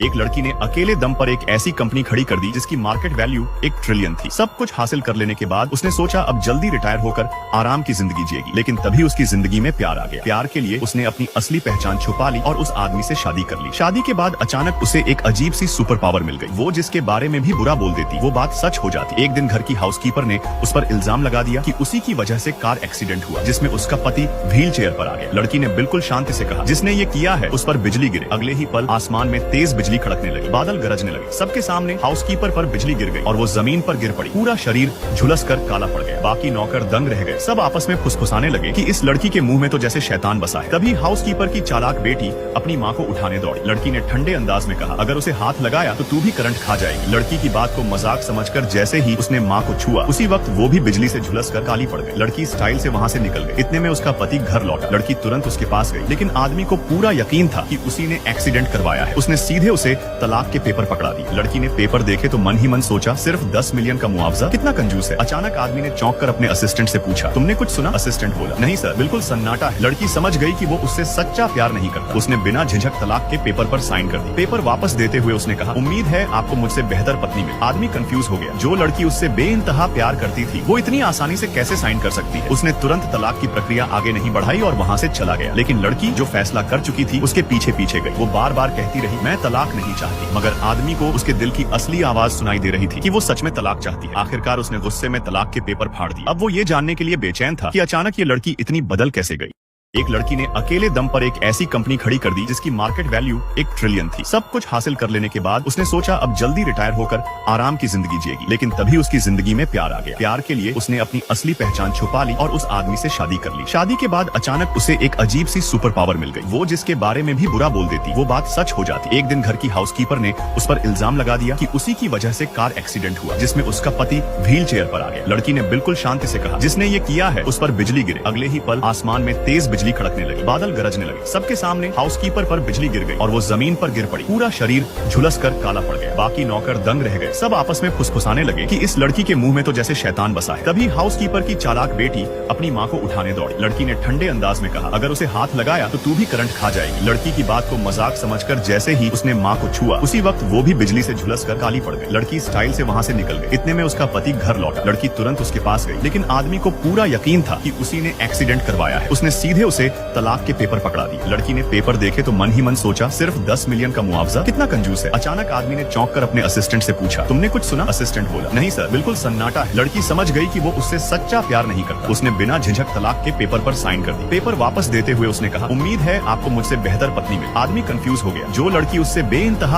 एक लड़की ने अकेले दम पर एक ऐसी कंपनी खड़ी कर दी जिसकी मार्केट वैल्यू 1 ट्रिलियन थी। सब कुछ हासिल कर लेने के बाद उसने सोचा अब जल्दी रिटायर होकर आराम की जिंदगी जिएगी, लेकिन तभी उसकी जिंदगी में प्यार आ गया। प्यार के लिए उसने अपनी असली पहचान छुपा ली और उस आदमी से शादी कर ली। शादी के बाद अचानक उसे एक अजीब सी सुपर पावर मिल गई। वो जिसके बारे में भी बुरा बोल देती वो बात सच हो जाती। एक दिन घर की हाउसकीपर ने उस पर इल्जाम लगा दिया कि उसी की वजह से कार एक्सीडेंट हुआ जिसमें उसका पति व्हील चेयर पर आ गया। लड़की ने बिल्कुल शांति से कहा, जिसने ये किया है उस पर बिजली गिरे। अगले ही पल आसमान में तेज बिजली खड़कने लगी, बादल गरजने लगे। सबके सामने हाउसकीपर पर बिजली गिर गई और वो जमीन पर गिर पड़ी। पूरा शरीर झुलसकर काला पड़ गया। बाकी नौकर दंग रह गए। सब आपस में फुसफुसाने लगे कि इस लड़की के मुंह में तो जैसे शैतान बसा है। तभी हाउसकीपर की चालाक बेटी अपनी माँ को उठाने दौड़ी। लड़की ने ठंडे अंदाज में कहा, अगर उसे हाथ लगाया तो तू भी करंट खा जाएगी। लड़की की बात को मजाक समझकर जैसे ही उसने माँ को छुआ, उसी वक्त वो भी बिजली से झुलसकर काली पड़ गई। लड़की स्टाइल से वहाँ से निकल गई। इतने में उसका पति घर लौटा। लड़की तुरंत उसके पास गई, लेकिन आदमी को पूरा यकीन था कि उसी ने एक्सीडेंट करवाया है। उसने सीधे उसे तलाक के पेपर पकड़ा दी। लड़की ने पेपर देखे तो मन ही मन सोचा, सिर्फ 10 मिलियन का मुआवजा, कितना कंजूस है। अचानक आदमी ने चौंक कर अपने असिस्टेंट से पूछा, तुमने कुछ सुना? असिस्टेंट बोला, नहीं सर, बिल्कुल सन्नाटा है। लड़की समझ गई कि वो उससे सच्चा प्यार नहीं करता। उसने बिना झिझक तलाक के पेपर पर साइन कर दी। पेपर वापस देते हुए उसने कहा, उम्मीद है आपको मुझसे बेहतर पत्नी मिले। आदमी कंफ्यूज हो गया। जो लड़की उससे बेइंतहा प्यार करती थी वो इतनी आसानी से कैसे साइन कर सकती है। उसने तुरंत तलाक की प्रक्रिया आगे नहीं बढ़ाई और वहाँ से चला गया। लेकिन लड़की जो फैसला कर चुकी थी उसके पीछे पीछे गई। वो बार बार कहती रही, मैं तलाक नहीं चाहती, मगर आदमी को उसके दिल की असली आवाज सुनाई दे रही थी कि वो सच में तलाक चाहती है। आखिरकार उसने गुस्से में तलाक के पेपर फाड़ दिए। अब वो ये जानने के लिए बेचैन था कि अचानक ये लड़की इतनी बदल कैसे गई। एक लड़की ने अकेले दम पर एक ऐसी कंपनी खड़ी कर दी जिसकी मार्केट वैल्यू 1 ट्रिलियन थी। सब कुछ हासिल कर लेने के बाद उसने सोचा अब जल्दी रिटायर होकर आराम की जिंदगी जिएगी, लेकिन तभी उसकी जिंदगी में प्यार आ गया। प्यार के लिए उसने अपनी असली पहचान छुपा ली और उस आदमी से शादी कर ली। शादी के बाद अचानक उसे एक अजीब सी सुपर पावर मिल गई। वो जिसके बारे में भी बुरा बोल देती वो बात सच हो जाती। एक दिन घर की हाउसकीपर ने उस पर इल्जाम लगा दिया कि उसी की वजह से कार एक्सीडेंट हुआ जिसमें उसका पति व्हील चेयर पर आ गया। लड़की ने बिल्कुल शांति से कहा, जिसने ये किया है उस पर बिजली गिरे। अगले ही पल आसमान में तेज बिजली खड़कने लगी, बादल गरजने लगे। सबके सामने हाउसकीपर पर बिजली गिर गई और वो जमीन पर गिर पड़ी। पूरा शरीर झुलसकर काला पड़ गया। बाकी नौकर दंग रह गए। सब आपस में फुसफुसाने लगे कि इस लड़की के मुंह में तो जैसे शैतान बसा है। तभी हाउसकीपर की चालाक बेटी अपनी माँ को उठाने दौड़ी। लड़की ने ठंडे अंदाज में कहा, अगर उसे हाथ लगाया तो तू भी करंट खा जाएगी। लड़की की बात को मजाक समझकर जैसे ही उसने माँ को छुआ, उसी वक्त वो भी बिजली से झुलसकर काली पड़ गई। लड़की स्टाइल से वहाँ से निकल गई। इतने में उसका पति घर लौटा। लड़की तुरंत उसके पास गई, लेकिन आदमी को पूरा यकीन था कि उसी ने एक्सीडेंट करवाया है। उसने सीधे उसे तलाक के पेपर पकड़ा दी। लड़की ने पेपर देखे तो मन ही मन सोचा, सिर्फ 10 मिलियन का मुआवजा, कितना कंजूस है। अचानक आदमी ने चौंक कर अपने असिस्टेंट से पूछा, तुमने कुछ सुना? असिस्टेंट बोला, नहीं सर, बिल्कुल सन्नाटा है। लड़की समझ गई कि वो उससे सच्चा प्यार नहीं करता। उसने बिना झिझक तलाक के पेपर पर साइन कर दी। पेपर वापस देते हुए उसने कहा, उम्मीद है आपको मुझसे बेहतर पत्नी मिले। आदमी कंफ्यूज हो गया। जो लड़की उससे बेइंतहा